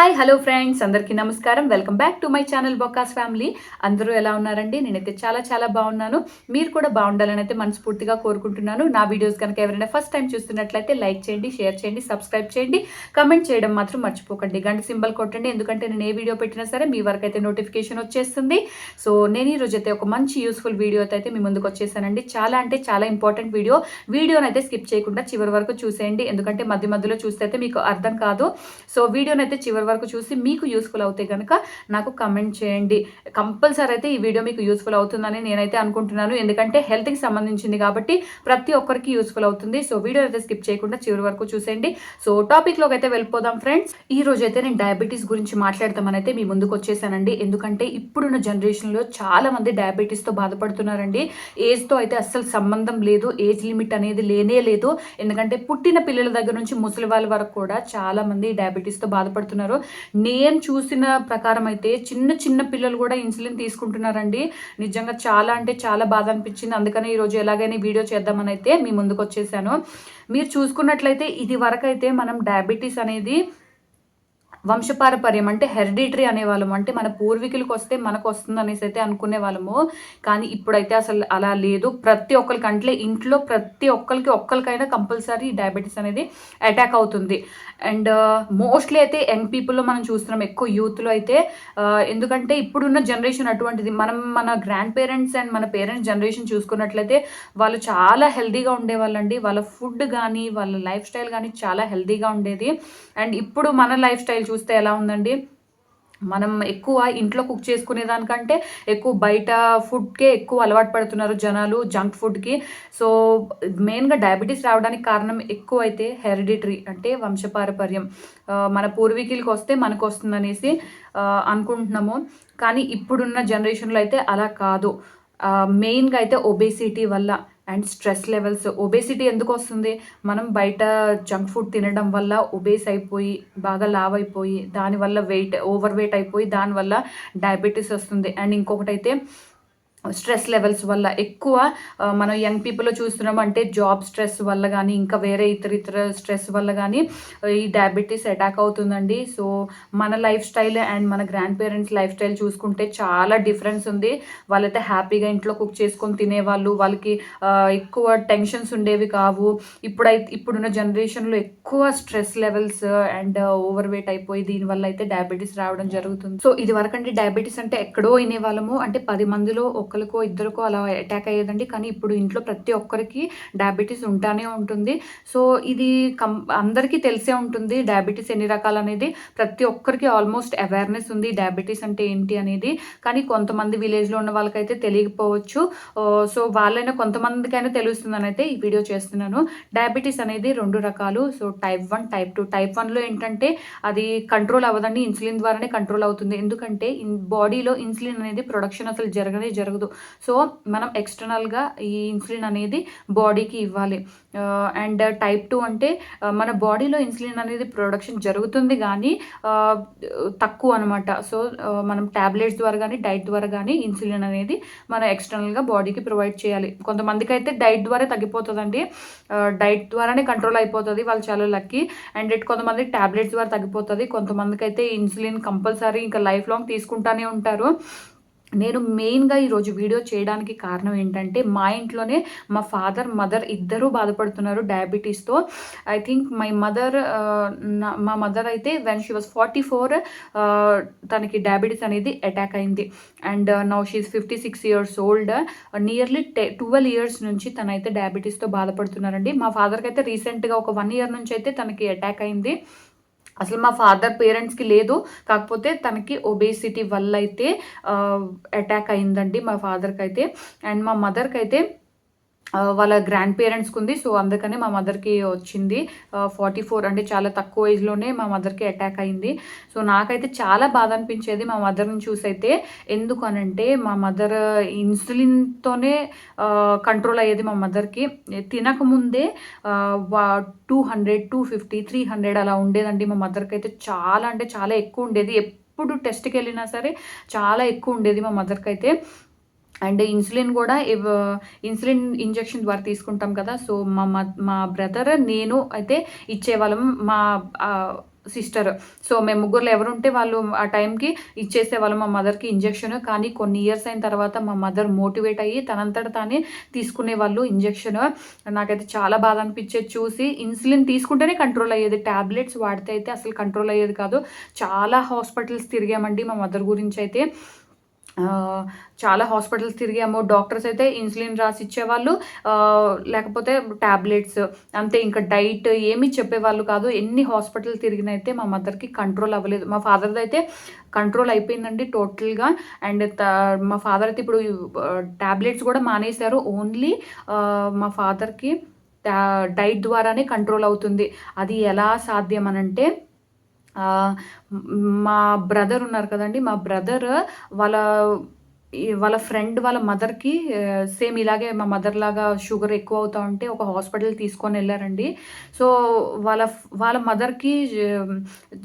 Hi hello friends, అందరికీ నమస్కారం. Welcome back to my channel Bokkas family. అందరూ ఎలా ఉన్నారండి? నేనైతే చాలా చాలా బాగున్నాను. మీరు కూడా బాగుండాలని అయితే మనస్ఫూర్తిగా కోరుకుంటున్నాను. నా వీడియోస్ కనుక ఎవరైనా ఫస్ట్ టైం చూస్తున్నట్లయితే లైక్ చేయండి, షేర్ చేయండి, సబ్స్క్రైబ్ చేయండి, కమెంట్ చేయడం మాత్రం మర్చిపోకండి. గంట సింబల్ కొట్టండి, ఎందుకంటే నేను ఏ వీడియో పెట్టినా సరే మీ వరకు అయితే నోటిఫికేషన్ వచ్చేస్తుంది. సో నేను ఈ రోజు అయితే ఒక మంచి యూస్ఫుల్ వీడియో అయితే మీ ముందుకు వచ్చేసానండి. చాలా అంటే చాలా ఇంపార్టెంట్ వీడియోనైతే స్కిప్ చేయకుండా చివరి వరకు చూసేయండి, ఎందుకంటే మధ్య మధ్యలో చూస్తే అయితే మీకు అర్థం కాదు. సో వీడియోనైతే చివరి వరకు చూసి మీకు యూస్ఫుల్ అవుతే కనుక నాకు కమెంట్ చేయండి. కంపల్సరీ అయితే ఈ వీడియో మీకు యూస్ఫుల్ అవుతుందని నేనైతే అనుకుంటున్నాను, ఎందుకంటే హెల్త్కి సంబంధించింది కాబట్టి ప్రతి ఒక్కరికి యూస్ఫుల్ అవుతుంది. సో వీడియో అయితే స్కిప్ చేయకుండా చివరి వరకు చూసేయండి. సో టాపిక్లోకి అయితే వెళ్ళిపోదాం ఫ్రెండ్స్. ఈ రోజు అయితే నేను డయాబెటీస్ గురించి మాట్లాడతామని అయితే మీ ముందుకు వచ్చేసానండి. ఎందుకంటే ఇప్పుడున్న జనరేషన్లో చాలా మంది డయాబెటీస్తో బాధపడుతున్నారండి. ఏజ్తో అయితే అస్సలు సంబంధం లేదు, ఏజ్ లిమిట్ అనేది లేనే లేదు. ఎందుకంటే పుట్టిన పిల్లల దగ్గర నుంచి ముసలి వాళ్ళ వరకు కూడా చాలా మంది డయాబెటీస్తో బాధపడుతున్నారు. నేను చూసిన ప్రకారం అయితే చిన్న చిన్న పిల్లలు కూడా ఇన్సులిన్ తీసుకుంటున్నారండి. నిజంగా చాలా అంటే చాలా బాధ అనిపించింది. అందుకని ఈరోజు ఎలాగైనా వీడియో చేద్దామని అయితే మీ ముందుకు వచ్చేసాను. మీరు చూసుకున్నట్లయితే ఇది వరకు అయితే మనం డయాబెటీస్ అనేది వంశపారపర్యం అంటే హెరిడిటరీ అనేవాళ్ళము, అంటే మన పూర్వీకులకు వస్తే మనకు వస్తుంది అనేసి అయితే అనుకునే వాళ్ళము. కానీ ఇప్పుడైతే అసలు అలా లేదు. ప్రతి ఒక్కరికి అంటే ఇంట్లో ప్రతి ఒక్కరికైనా కంపల్సరీ డయాబెటీస్ అనేది అటాక్ అవుతుంది. అండ్ మోస్ట్లీ అయితే యంగ్ పీపుల్లో మనం చూస్తున్నాం, ఎక్కువ యూత్లో అయితే. ఎందుకంటే ఇప్పుడున్న జనరేషన్ అటువంటిది. మన గ్రాండ్ పేరెంట్స్ అండ్ మన పేరెంట్స్ జనరేషన్ చూసుకున్నట్లయితే వాళ్ళు చాలా హెల్తీగా ఉండేవాళ్ళండి. వాళ్ళ ఫుడ్ కానీ వాళ్ళ లైఫ్ స్టైల్ కానీ చాలా హెల్తీగా ఉండేది. అండ్ ఇప్పుడు మన లైఫ్ స్టైల్ చూస్తే ఎలా ఉందండి, మనం ఎక్కువ ఇంట్లో కుక్ చేసుకునే దానికంటే ఎక్కువ బయట ఫుడ్కే ఎక్కువ అలవాటు పడుతున్నారు జనాలు, జంక్ ఫుడ్కి. సో మెయిన్గా డయాబెటీస్ రావడానికి కారణం ఎక్కువ అయితే హెరిడిటరీ అంటే వంశపారపర్యం. మన పూర్వీకులకి వస్తే మనకు వస్తుందనేసి అనుకుంటున్నాము. కానీ ఇప్పుడున్న జనరేషన్లో అయితే అలా కాదు. మెయిన్గా అయితే ఒబేసిటీ వల్ల అండ్ స్ట్రెస్ లెవెల్స్. ఒబేసిటీ ఎందుకు వస్తుంది? మనం బయట జంక్ ఫుడ్ తినడం వల్ల ఒబేస్ అయిపోయి బాగా లావ్ అయిపోయి దానివల్ల ఓవర్ వెయిట్ అయిపోయి దానివల్ల డయాబెటీస్ వస్తుంది. అండ్ ఇంకొకటైతే స్ట్రెస్ లెవెల్స్ వల్ల ఎక్కువ మనం యంగ్ పీపుల్లో చూస్తున్నాం, అంటే జాబ్ స్ట్రెస్ వల్ల కానీ ఇంకా వేరే ఇతర స్ట్రెస్ వల్ల కానీ ఈ డయాబెటీస్ అటాక్ అవుతుందండి. సో మన లైఫ్ స్టైల్ అండ్ మన గ్రాండ్ పేరెంట్స్ లైఫ్ స్టైల్ చూసుకుంటే చాలా డిఫరెన్స్ ఉంది. వాళ్ళైతే హ్యాపీగా ఇంట్లో కుక్ చేసుకొని తినేవాళ్ళు, వాళ్ళకి ఎక్కువ టెన్షన్స్ ఉండేవి కావు. ఇప్పుడున్న జనరేషన్లో ఎక్కువ stress levels and over weight అయిపోయి దీనివల్ల అయితే డయాబెటీస్ రావడం జరుగుతుంది. సో ఇది వరకంటే డయాబెటీస్ అంటే ఎక్కడో వినేవాళ్ళము, అంటే 10 మందిలో ఒకరికో ఇద్దరికో అలా అటాక్ అయ్యేదండి. కానీ ఇప్పుడు ఇంట్లో ప్రతి ఒక్కరికి డయాబెటీస్ ఉంటానే ఉంటుంది. సో ఇది అందరికీ తెలిసే ఉంటుంది డయాబెటీస్ ఎన్ని రకాలు అనేది. ప్రతి ఒక్కరికి ఆల్మోస్ట్ అవేర్నెస్ ఉంది డయాబెటీస్ అంటే ఏంటి అనేది. కానీ కొంతమంది విలేజ్లో ఉన్న వాళ్ళకైతే తెలియకపోవచ్చు. సో వాళ్ళైనా కొంతమందికైనా తెలుస్తుందని అయితే ఈ వీడియో చేస్తున్నాను. డయాబెటీస్ అనేది 2 రకాలు. So type 1, type 2. టైప్ 1లో ఏంటంటే అది కంట్రోల్ అవ్వదండి, ఇన్సులిన్ ద్వారానే కంట్రోల్ అవుతుంది. ఎందుకంటే బాడీలో ఇన్సులిన్ అనేది ప్రొడక్షన్ అసలు జరగదు. సో మనం ఎక్స్టర్నల్గా ఈ ఇన్సులిన్ అనేది బాడీకి ఇవ్వాలి. అండ్ టైప్ 2 అంటే మన బాడీలో ఇన్సులిన్ అనేది ప్రొడక్షన్ జరుగుతుంది కానీ తక్కువ అనమాట. సో మనం ట్యాబ్లెట్స్ ద్వారా కానీ డైట్ ద్వారా కానీ ఇన్సులిన్ అనేది మన ఎక్స్టర్నల్గా బాడీకి ప్రొవైడ్ చేయాలి. కొంతమందికి అయితే డైట్ ద్వారా తగ్గిపోతుందండి, డైట్ ద్వారానే కంట్రోల్ అయిపోతుంది, వాళ్ళు చాలా లక్కీ. అండ్ కొంతమంది ట్యాబ్లెట్స్ ద్వారా తగ్గిపోతుంది. కొంతమందికి అయితే ఇన్సులిన్ కంపల్సరీ ఇంకా లైఫ్ లాంగ్ తీసుకుంటానే ఉంటారు. నేను మెయిన్గా ఈరోజు వీడియో చేయడానికి కారణం ఏంటంటే, మా ఇంట్లోనే మా ఫాదర్ మదర్ ఇద్దరూ బాధపడుతున్నారు డయాబెటీస్తో. ఐ థింక్ మా మదర్ అయితే వెన్ షీ వాజ్ 44 తనకి డయాబెటీస్ అనేది అటాక్ అయింది. And now she's 56 years old. Nearly 12 years నుంచి తనైతే డయాబెటీస్తో బాధపడుతున్నారండి. మా ఫాదర్కి అయితే రీసెంట్గా ఒక 1 year నుంచి అయితే తనకి అటాక్ అయింది. అసలు మా ఫాదర్ పేరెంట్స్కి లేదు, కాకపోతే తనకి ఒబేసిటీ వల్ల అయితే అటాక్ అయిందండి మా ఫాదర్కి అయితే. అండ్ మా మదర్కి అయితే వాళ్ళ గ్రాండ్ పేరెంట్స్కి ఉంది. సో అందుకనే మా మదర్కి వచ్చింది. 44 అంటే చాలా తక్కువ ఏజ్లోనే మా మదర్కి అటాక్ అయింది. సో నాకైతే చాలా బాధ అనిపించేది మా మదర్ని చూసైతే. ఎందుకు అనంటే మా మదర్ ఇన్సులిన్తోనే కంట్రోల్ అయ్యేది. మా మదర్కి తినకముందే 200, 250, 300 అలా ఉండేదండి. మా మదర్కి అయితే చాలా అంటే చాలా ఎక్కువ ఉండేది. ఎప్పుడు టెస్ట్కి వెళ్ళినా సరే చాలా ఎక్కువ ఉండేది మా మదర్కి అయితే. అండ్ ఇన్సులిన్ కూడా ఇన్సులిన్ ఇంజెక్షన్ ద్వారా తీసుకుంటాం కదా. సో మా బ్రదర్ నేను అయితే ఇచ్చేవాళ్ళం. సిస్టర్. సో మేము ముగ్గురులో ఎవరుంటే వాళ్ళు ఆ టైంకి ఇచ్చేసేవాళ్ళం మా మదర్‌కి ఇంజెక్షన్. కానీ కొన్ని ఇయర్స్ అయిన తర్వాత మా మదర్ మోటివేట్ అయ్యి తనంతట తానే తీసుకునేవాళ్ళు ఇంజెక్షన్. నాకైతే చాలా బాధ అనిపించేది చూసి. ఇన్సులిన్ తీసుకుంటేనే కంట్రోల్ అయ్యేది. టాబ్లెట్స్ వాడితే అయితే అసలు కంట్రోల్ అయ్యేది కాదు. చాలా హాస్పిటల్స్ తిరిగామండి మా మదర్ గురించయితే. చాలా హాస్పిటల్స్ తిరిగాము. డాక్టర్స్ అయితే ఇన్సులిన్ రాసిచ్చేవాళ్ళు. లేకపోతే టాబ్లెట్స్ అంతే. ఇంకా డైట్ ఏమీ చెప్పేవాళ్ళు కాదు. ఎన్ని హాస్పిటల్ తిరిగినా అయితే మా మదర్‌కి కంట్రోల్ అవ్వలేదు. మా ఫాదర్‌ది అయితే కంట్రోల్ అయిపోయిందండి టోటల్‌గా. అండ్ మా ఫాదర్ అయితే ఇప్పుడు టాబ్లెట్స్ కూడా మానేశారు. ఓన్లీ మా ఫాదర్‌కి డైట్ ద్వారానే కంట్రోల్ అవుతుంది. అది ఎలా సాధ్యం అనంటే మా బ్రదర్ ఉన్నారు కదండీ! మా బ్రదర్ వాళ్ళ వాళ్ళ ఫ్రెండ్ వాళ్ళ మదర్‌కి సేమ్ ఇలాగే మా మదర్‌లాగా షుగర్ ఎక్కువ అవుతా ఉంటే ఒక హాస్పిటల్‌కి తీసుకొనెళ్లారండి. సో, వాళ్ళ మదర్‌కి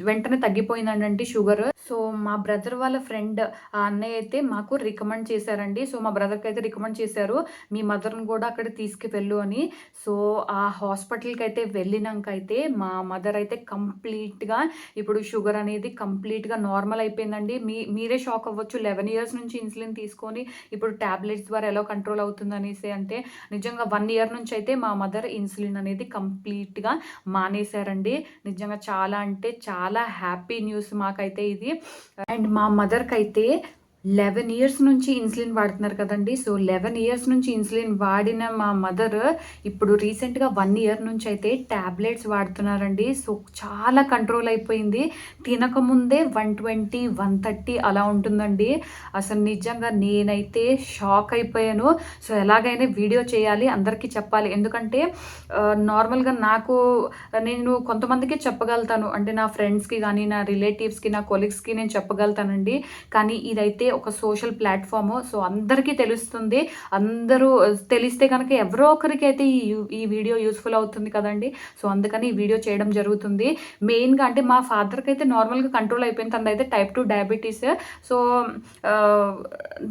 వెంటనే తగ్గిపోయిందండి షుగర్. సో, మా బ్రదర్ వాళ్ళ ఫ్రెండ్ ఆ అన్నయ్య అయితే మాకు రికమెండ్ చేశారండి. సో, మా బ్రదర్‌కి అయితే రికమెండ్ చేశారు. మీ మదర్‌ని కూడా అక్కడికి తీసుకువెళ్ళు అని. సో, ఆ హాస్పిటల్‌కి అయితే వెళ్ళినంకైతే మా మదర్ అయితే కంప్లీట్‌గా ఇప్పుడు షుగర్ అనేది కంప్లీట్‌గా నార్మల్ అయిపోయిందండి. మీరే షాక్ అవ్వచ్చు. 11 ఇయర్స్ నుంచి ఇన్సులిన్ తీసుకొని ఇప్పుడు టాబ్లెట్స్ ద్వారా ఎలా కంట్రోల్ అవుతుందనేసి అంటే నిజంగా 1 ఇయర్ నుంచి అయితే మా మదర్ ఇన్సులిన్ అనేది కంప్లీట్‌గా మానేశారండి. నిజంగా చాలా అంటే చాలా హ్యాపీ న్యూస్ మాకైతే ఇది. అండ్ మా మదర్‌కైతే 11 ఇయర్స్ నుంచి ఇన్సులిన్ వాడుతున్నారు కదండీ! సో, 11 ఇయర్స్ నుంచి ఇన్సులిన్ వాడిన మా మదర్ ఇప్పుడు రీసెంట్‌గా 1 ఇయర్ నుంచి అయితే టాబ్లెట్స్ వాడుతున్నారండి. సో, చాలా కంట్రోల్ అయిపోయింది. తినకముందే 120, 130 అలా ఉంటుందండి. అసలు నిజంగా నేనైతే షాక్ అయిపోయాను. సో, ఎలాగైనా వీడియో చేయాలి, అందరికీ చెప్పాలి. ఎందుకంటే నార్మల్‌గా నేను కొంతమందికే చెప్పగలుగుతాను. అంటే నా ఫ్రెండ్స్‌కి గానీ, నా రిలేటివ్స్‌కి, నా కొలీగ్స్‌కి నేను చెప్పగలుగుతానండి. కానీ ఇదైతే ఒక సోషల్ ప్లాట్‌ఫార్మ్. సో, అందరికీ తెలుస్తుంది. అందరూ తెలిస్తే గనక ఎవరో ఒకరికైతే ఈ వీడియో యూజ్‌ఫుల్ అవుతుంది కదండీ! సో, అందుకని ఈ వీడియో చేయడం జరుగుతుంది. మెయిన్‌గా అంటే మా ఫాదర్‌కైతే నార్మల్‌గా కంట్రోల్ అయిపోయింది. తనదైతే టైప్ 2 డయాబెటీస్. సో,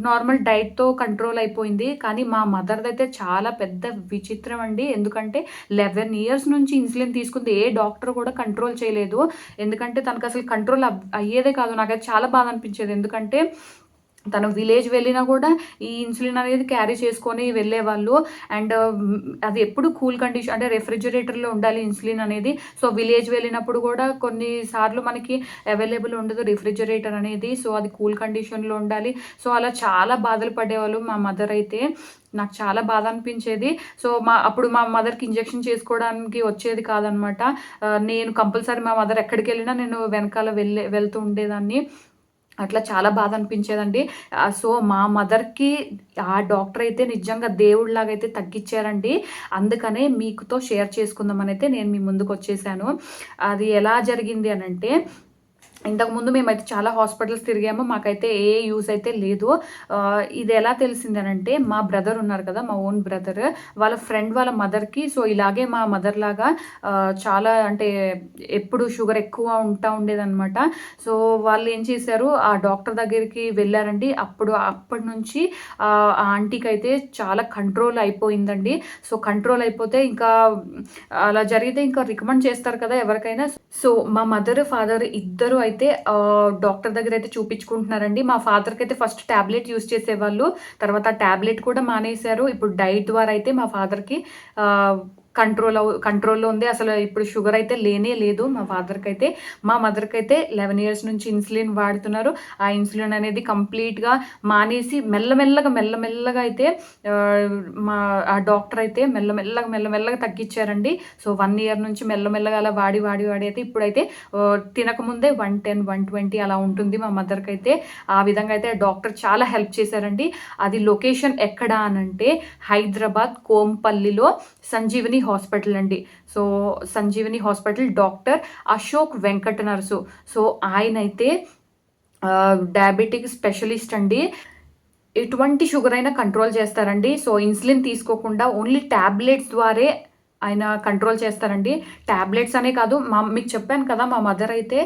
నార్మల్ డైట్‌తో కంట్రోల్ అయిపోయింది. కానీ మా మదర్‌దైతే చాలా పెద్ద విచిత్రం అండి. ఎందుకంటే 11 ఇయర్స్ నుంచి ఇన్సులిన్ తీసుకుంది. ఏ డాక్టర్ కూడా కంట్రోల్ చేయలేదు. ఎందుకంటే తనకసలు కంట్రోల్ అయ్యేదే కాదు. నాకైతే చాలా బాధ అనిపించేది. ఎందుకంటే తను విలేజ్ వెళ్ళినా కూడా ఈ ఇన్సులిన్ అనేది క్యారీ చేసుకొని వెళ్ళేవాళ్ళు. అండ్ అది ఎప్పుడు కూల్ కండిషన్ అంటే రెఫ్రిజిరేటర్‌లో ఉండాలి ఇన్సులిన్ అనేది. సో, విలేజ్ వెళ్ళినప్పుడు కూడా కొన్ని సార్లు మనకి అవైలబుల్ ఉండదు రిఫ్రిజిరేటర్ అనేది. సో, అది కూల్ కండిషన్‌లో ఉండాలి. సో, అలా చాలా బాధలు పడేవాళ్ళు మా మదర్ అయితే. నాకు చాలా బాధ అనిపించేది. సో, అప్పుడు మా మదర్‌కి ఇంజెక్షన్ చేసుకోవడానికి వచ్చేది కాదనమాట. నేను కంపల్సరీ మా మదర్ ఎక్కడికెళ్ళినా నేను వెనకాల వెళ్తూ ఉండేదాన్ని. అట్లా చాలా బాధ అనిపించేదండి. సో, మా మదర్‌కి ఆ డాక్టర్ అయితే నిజంగా దేవుడిలాగా అయితే తగ్గిచ్చారండి. అందుకనే మీకుతో షేర్ చేసుకుందామనైతే నేను మీ ముందుకొచ్చేసాను. అది ఎలా జరిగింది అనంటే ఇంతకుముందు మేమైతే చాలా హాస్పిటల్స్ తిరిగాము. మాకైతే ఏ యూజ్ అయితే లేదు. ఇది ఎలా తెలిసిందనంటే మా బ్రదర్ ఉన్నారు కదా! మా ఓన్ బ్రదర్ వాళ్ళ ఫ్రెండ్ వాళ్ళ మదర్‌కి సో, ఇలాగే మా మదర్‌లాగా చాలా అంటే ఎప్పుడు షుగర్ ఎక్కువ ఉండేదనమాట. సో, వాళ్ళు ఏం చేశారు ఆ డాక్టర్ దగ్గరికి వెళ్లారండి. అప్పటి నుంచి ఆ ఆంటీకైతే చాలా కంట్రోల్ అయిపోయిందండి. సో, కంట్రోల్ అయిపోతే ఇంకా అలా జరిగితే ఇంకా రికమెండ్ చేస్తారు కదా! ఎవరికైనా. సో, మా మదర్, ఫాదర్ ఇద్దరు అయితే డాక్టర్ దగ్గరైతే చూపించుకుంటున్నారండి. మా ఫాదర్‌కైతే ఫస్ట్ టాబ్లెట్ యూజ్ చేసేవాళ్ళు. తర్వాత ఆ టాబ్లెట్ కూడా మానేశారు. ఇప్పుడు డైట్ ద్వారా అయితే మా ఫాదర్‌కి ఆహ్, కంట్రోల్‌లో ఉంది. అసలు ఇప్పుడు షుగర్ అయితే లేనే లేదు మా ఫాదర్‌కైతే. మా మదర్‌కైతే 11 ఇయర్స్ నుంచి ఇన్సులిన్ వాడుతున్నారు. ఆ ఇన్సులిన్ అనేది కంప్లీట్‌గా మానేసి మెల్లమెల్లగా అయితే ఆ డాక్టర్ అయితే మెల్లమెల్లగా తగ్గిచ్చారండి. సో, 1 ఇయర్ నుంచి మెల్లమెల్లగా అలా వాడి అయితే ఇప్పుడైతే తినకముందే 110, 120 అలా ఉంటుంది మా మదర్‌కైతే. ఆ విధంగా అయితే డాక్టర్ చాలా హెల్ప్ చేశారండి. అది లొకేషన్ ఎక్కడ అనంటే హైదరాబాద్ కోంపల్లిలో సంజీవని హాస్పిటల్ అండి. So, Sanjeevani hospital doctor Ashok Venkata Narsu. So, ఆయనైతే డయాబెటిక్ స్పెషలిస్ట్ అండి. ఎటువంటి షుగర్ అయినా కంట్రోల్ చేస్తారండి. సో, ఇన్సులిన్ తీసుకోకుండా ఓన్లీ టాబ్లెట్స్ ద్వారే ఆయన కంట్రోల్ చేస్తారండి. టాబ్లెట్స్ అనే కాదు మీకు చెప్పాను కదా! మా మదర్ అయితే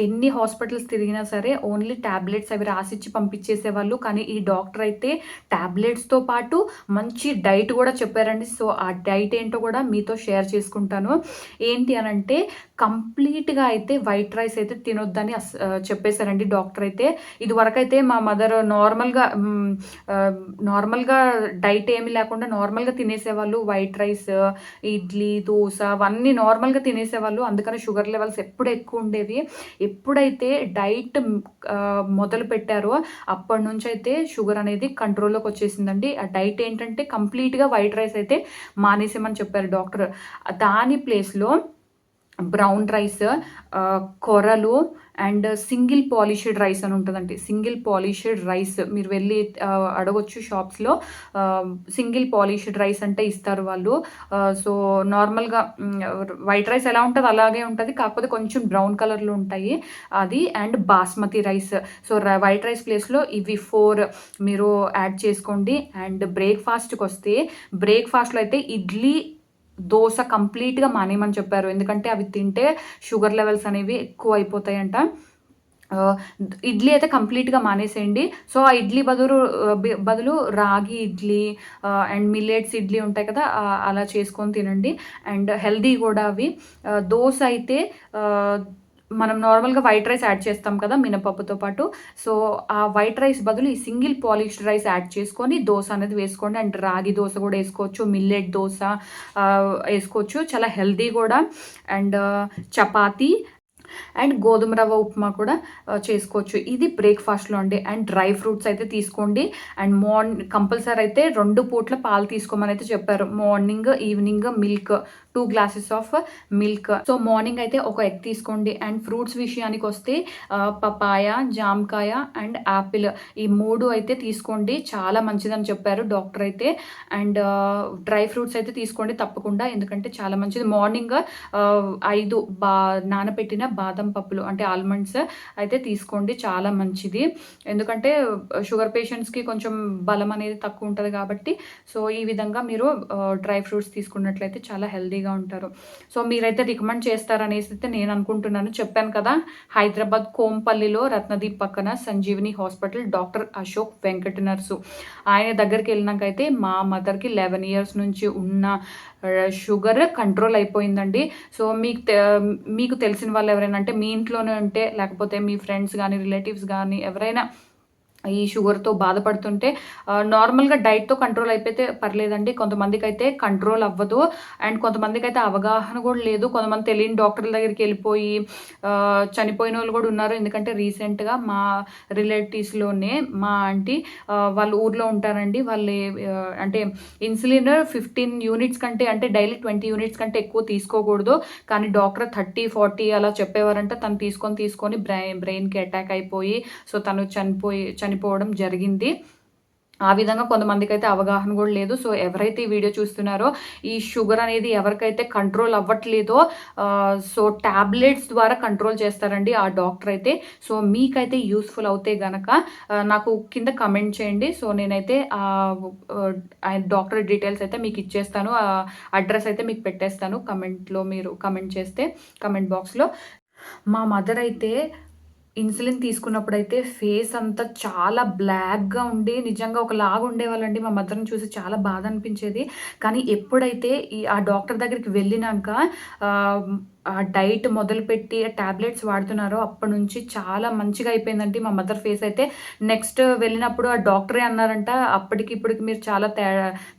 ఎన్ని హాస్పిటల్స్ తిరిగినా సరే ఓన్లీ టాబ్లెట్స్ అవి రాసిచ్చి పంపించేసేవాళ్ళు. కానీ ఈ డాక్టర్ అయితే టాబ్లెట్స్‌తో పాటు మంచి డైట్ కూడా చెప్పారండి. సో, ఆ డైట్ ఏంటో కూడా మీతో షేర్ చేసుకుంటాను. ఏంటి అనంటే కంప్లీట్‌గా అయితే వైట్ రైస్ అయితే తినొద్దని చెప్పేసారండి డాక్టర్ అయితే. ఇదివరకైతే మా మదర్ నార్మల్‌గా డైట్ ఏమి లేకుండా నార్మల్‌గా తినేసేవాళ్ళు. వైట్ రైస్, ఇడ్లీ, దోస అవన్నీ నార్మల్‌గా తినేసేవాళ్ళు. అందుకని షుగర్ లెవెల్స్ ఎప్పుడు ఎక్కువుండేవి. ఎప్పుడైతే డైట్ మొదలుపెట్టారో అప్పటినుంచయితే షుగర్ అనేది కంట్రోల్‌లోకొచ్చేసిందండి. ఆ డైట్ ఏంటంటే కంప్లీట్‌గా వైట్ రైస్ అయితే మానేసేయమని చెప్పారు డాక్టర్. దాని ప్లేస్‌లో బ్రౌన్ రైస్, కొర్రలు అండ్ సింగిల్ పాలిష్డ్ రైస్ అని ఉంటదండి. సింగిల్ పాలిష్డ్ రైస్ మీరు వెళ్లి అడగొచ్చు షాప్స్‌లో. సింగిల్ పాలిష్డ్ రైస్ అంటే ఇస్తారు వాళ్ళు. సో, నార్మల్‌గా వైట్ రైస్ ఎలా ఉంటదో అలాగే ఉంటది. కాకపోతే కొంచెం బ్రౌన్ కలర్‌లో ఉంటాయి. అది and basmati rice. So, white rice ప్లేస్‌లో ఇవి 4 మీరు యాడ్ చేసుకోండి. అండ్ బ్రేక్‌ఫాస్ట్‌కొస్తే బ్రేక్‌ఫాస్ట్‌లో అయితే ఇడ్లీ, దోస కంప్లీట్‌గా మానేయమని చెప్పారు. ఎందుకంటే అవి తింటే షుగర్ లెవెల్స్ అనేవి ఎక్కువైపోతాయంట. ఆహ్, ఇడ్లీ అయితే కంప్లీట్‌గా మానేసేయండి. సో, ఆ ఇడ్లీ బదులు రాగి ఇడ్లీ అండ్ మిల్లెట్స్ ఇడ్లీ ఉంటాయి కదా! అలా చేసుకొని తినండి. అండ్ హెల్తీ గూడా అవి. దోస అయితే ఆహ్, మనం నార్మల్‌గా వైట్ రైస్ యాడ్ చేస్తాం కదా! మినపప్పుతో పాటు. సో, ఆ వైట్ రైస్ బదులు ఈ సింగిల్ పాలిష్డ్ రైస్ యాడ్ చేసుకొని దోస అనేది వేసుకోండి. అండ్ రాగి దోస గూడా ఏసుకోవచ్చు. మిల్లెట్ దోస ఏసుకోవచ్చు. చాలా హెల్తీ గూడా. అండ్ చపాతీ అండ్ గోధుమ రవ్వ ఉప్మా కూడా చేసుకోవచ్చు. ఇది బ్రేక్‌ఫాస్ట్‌లో అండి. అండ్ డ్రై ఫ్రూట్స్ అయితే తీసుకోండి. అండ్ కంపల్సరీ అయితే 2 పూట్ల పాలు తీసుకోమనైతే చెప్పారు. Morning, evening milk 2 glasses of milk. So, morning అయితే ఒక ఎగ్ తీసుకోండి. అండ్ ఫ్రూట్స్ విషయానికొస్తే పపాయ, జామకాయ అండ్ యాపిల్ ఈ 3 అయితే తీసుకోండి. చాలా మంచిదని చెప్పారు డాక్టర్ అయితే. అండ్ డ్రై ఫ్రూట్స్ అయితే తీసుకోండి తప్పకుండా. ఎందుకంటే చాలా మంచిది. మార్నింగ్ 5 నానబెట్టిన బాదం పప్పులు అంటే ఆల్మండ్స్ అయితే తీసుకోండి. చాలా మంచిది. ఎందుకంటే షుగర్ పేషెంట్స్‌కి కొంచెం బలం అనేది తక్కువ ఉంటది కాబట్టి, సో, ఈ విధంగా మీరు డ్రై ఫ్రూట్స్ తీసుకున్నట్లయితే చాలా హెల్తీగా ఉంటారు. సో, మీరైతే రికమెండ్ చేస్తారనేసి అయితే నేను అనుకుంటున్నాను. చెప్పాను కదా! హైదరాబాద్ కోంపల్లిలో రత్నదీప్ పక్కన Sanjeevani hospital doctor Ashok Venkata nurse. ఆయన దగ్గరికెళ్ళినాకైతే మా మదర్‌కి 11 ఇయర్స్ నుంచి ఉన్న షుగర్ కంట్రోల్ అయిపోయిందండి. సో, మీకు తెలిసిన వాళ్ళు ఎవరైనా అంటే మీ ఇంట్లోనే ఉంటే లేకపోతే మీ ఫ్రెండ్స్ గానీ, రిలేటివ్స్ గానీ ఎవరైనా ఈ షుగర్‌తో బాధపడుతుంటే నార్మల్‌గా డైట్‌తో కంట్రోల్ అయిపోతే పర్లేదండి. కొంతమందికైతే కంట్రోల్ అవ్వదు. అండ్ కొంతమందికైతే అవగాహన గూడా లేదు. కొంతమంది తెలియని డాక్టర్ల దగ్గరికెళ్ళిపోయి చనిపోయినోళ్ళు గూడా ఉన్నారు. ఎందుకంటే రీసెంట్‌గా మా రిలేటివ్స్‌లోనే మా ఆంటీ వాళ్ళు ఊర్లో ఉంటారండి. అంటే ఇన్సులిన్ 15 యూనిట్స్ కంటే అంటే డైలీ 20 యూనిట్స్ కంటే ఎక్కువ తీసుకోకూడదు. కానీ డాక్టర్ 30, 40 అలా చెప్పేవారంట. తను తీసుకొని బ్రెయిన్‌కి అటాక్ అయిపోయి సో, తను చనిపోవడం జరిగింది. ఆ విధంగా కొంతమందికైతే అవగాహన గూడా లేదు. సో, ఎవరైతే ఈ వీడియో చూస్తున్నారో, ఈ షుగర్ అనేది ఎవరికైతే కంట్రోల్ అవ్వట్లేదో సో, టాబ్లెట్స్ ద్వారా కంట్రోల్ చేస్తారండి ఆ డాక్టర్ అయితే. సో, మీకైతే యూజ్‌ఫుల్ అవుతే గనక నాకు కింద కమెంట్ చేయండి. సో, నేనైతే ఆయన డాక్టర్ డీటెయిల్స్ అయితే మీకు ఇచ్చేస్తాను. అడ్రెస్ అయితే మీకు పెట్టేస్తాను. మీరు కమెంట్ చేస్తే కామెంట్ బాక్స్‌లో. మా మదర్ అయితే ఇన్సులిన్ తీసుకున్నప్పుడైతే ఫేస్ అంతా చాలా బ్లాక్‌గా ఉండి నిజంగా ఒకలాగా ఉండేవాళ్ళండి. మా మదర్‌ని చూసి చాలా బాధ అనిపించేది. కానీ ఎప్పుడైతే ఆ డాక్టర్ దగ్గరికి వెళ్ళినాక ఆహ్, ఆ డైట్ మొదలుపెట్టి టాబ్లెట్స్ వాడుతున్నారో అప్పటినుంచి చాలా మంచిగా అయిపోయిందండి మా మదర్ ఫేస్ అయితే. నెక్స్ట్ వెళ్ళినప్పుడు ఆ డాక్టరే అన్నారంట, "అప్పటికి ఇప్పటికి మీరు చాలా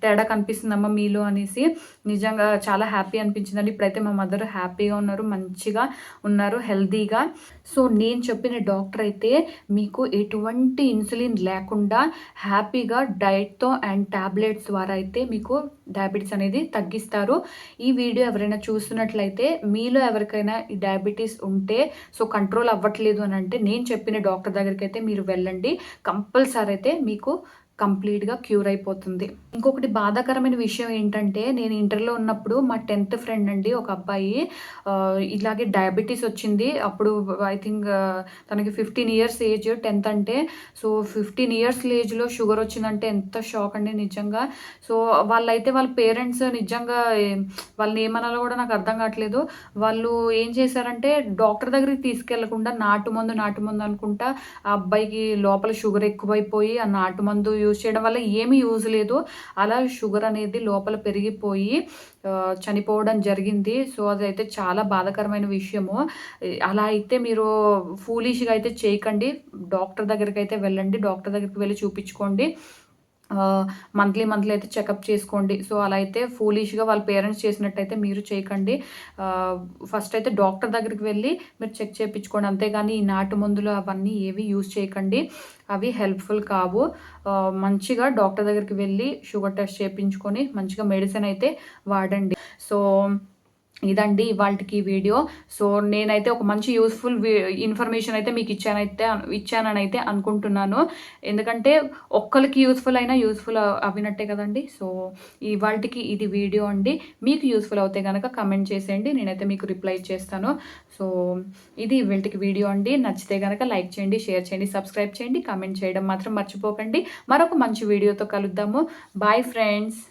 తేడా కనిపిస్తుందమ్మా మీలో" అనేసి. నిజంగా చాలా హ్యాపీ అనిపించిందండి. ఇప్పుడైతే మా మదర్ హ్యాపీగా ఉన్నారు. మంచిగా ఉన్నారు. హెల్తీగా. సో, నేను చెప్పిన డాక్టర్ అయితే మీకు ఎటువంటి ఇన్సులిన్ లేకుండా హ్యాపీగా డైట్‌తో అండ్ టాబ్లెట్స్ ద్వారా అయితే మీకు డయాబెటిస్ అనేది తగ్గిస్తారు. ఈ వీడియో ఎవరైనా చూస్తున్నట్లయితే మీలో ఎవరికైనా ఈ డయాబెటిస్ ఉంటే సో, కంట్రోల్ అవ్వట్లేదు అనంటే నేను చెప్పిన డాక్టర్ దగ్గరికైతే మీరు వెళ్ళండి. కంపల్సరీ అయితే మీకు కంప్లీట్‌గా క్యూర్ అయిపోతుంది. ఇంకొకటి బాధాకరమైన విషయం ఏంటంటే, నేను ఇంటర్‌లో ఉన్నప్పుడు మా 10థ్ ఫ్రెండ్ అండి ఒక అబ్బాయి ఇలాగే డయాబెటిస్ వచ్చింది. అప్పుడు ఐ థింక్ తనకి 15 ఇయర్స్ ఏజ్ 10థ్ అంటే. సో, 15 ఇయర్స్ ఏజ్‌లో షుగర్ వచ్చిందంటే ఎంత షాక్ అండి నిజంగా. సో, వాళ్ళ పేరెంట్స్ నిజంగా వాళ్ళని ఏమనాలో కూడా నాకు అర్థం కావట్లేదు. వాళ్ళు ఏం చేశారంటే డాక్టర్ దగ్గరికి తీసుకెళ్లకుండా నాటు మందు అనుకుంటా ఆ అబ్బాయికి లోపల షుగర్ ఎక్కువైపోయి ఆ నాటు మందు యూజ్ చేయడం వల్ల ఏమీ యూజ్ లేదు. అలా షుగర్ అనేది లోపల పెరిగిపోయి చనిపోవడం జరిగింది. సో, అదైతే చాలా బాధాకరమైన విషయము. అలా అయితే మీరు ఫూలిష్‌గా అయితే చేయకండి. డాక్టర్ దగ్గరికైతే వెళ్ళండి. డాక్టర్ దగ్గరికి వెళ్లి చూపించుకోండి. మంత్లీ అయితే చెకప్ చేసుకోండి. సో, అలా అయితే ఫూలిష్‌గా వాళ్ళ పేరెంట్స్ చేసినట్టయితే మీరు చేయకండి. ఫస్ట్ అయితే డాక్టర్ దగ్గరికి వెళ్ళి మీరు చెక్ చేపించుకోండి. అంతేగాని ఈ నాటు మందులు అవన్నీ ఏవి యూజ్ చేయకండి. అవి హెల్ప్‌ఫుల్ కావు. మంచిగా డాక్టర్ దగ్గరికి వెళ్ళి షుగర్ టెస్ట్ చేపించుకొని మంచిగా మెడిసిన్ అయితే వాడండి. సో, ఇదండి ఇవాల్టికి వీడియో. సో, నేనైతే ఒక మంచి యూజ్‌ఫుల్ ఇన్ఫర్మేషన్ అయితే మీకు ఇచ్చాననైతే అనుకుంటున్నాను. ఎందుకంటే ఒక్కళ్ళకి యూజ్‌ఫుల్ అయినా యూజ్‌ఫుల్ అవినట్టే కదండీ. సో, ఇవాల్టికి ఇది వీడియో అండి. మీకు యూజ్‌ఫుల్ అవుతే గనక కమెంట్ చేసేయండి. నేనైతే మీకు రిప్లై ఇచ్చేస్తాను. సో, ఇది ఇవాల్టికి వీడియో అండి. నచ్చితే గనక లైక్ చేయండి, షేర్ చేయండి, సబ్స్క్రైబ్ చేయండి, కమెంట్ చేయడం మాత్రం మర్చిపోకండి. మరొక మంచి వీడియోతో కలుద్దాము. Bye friends.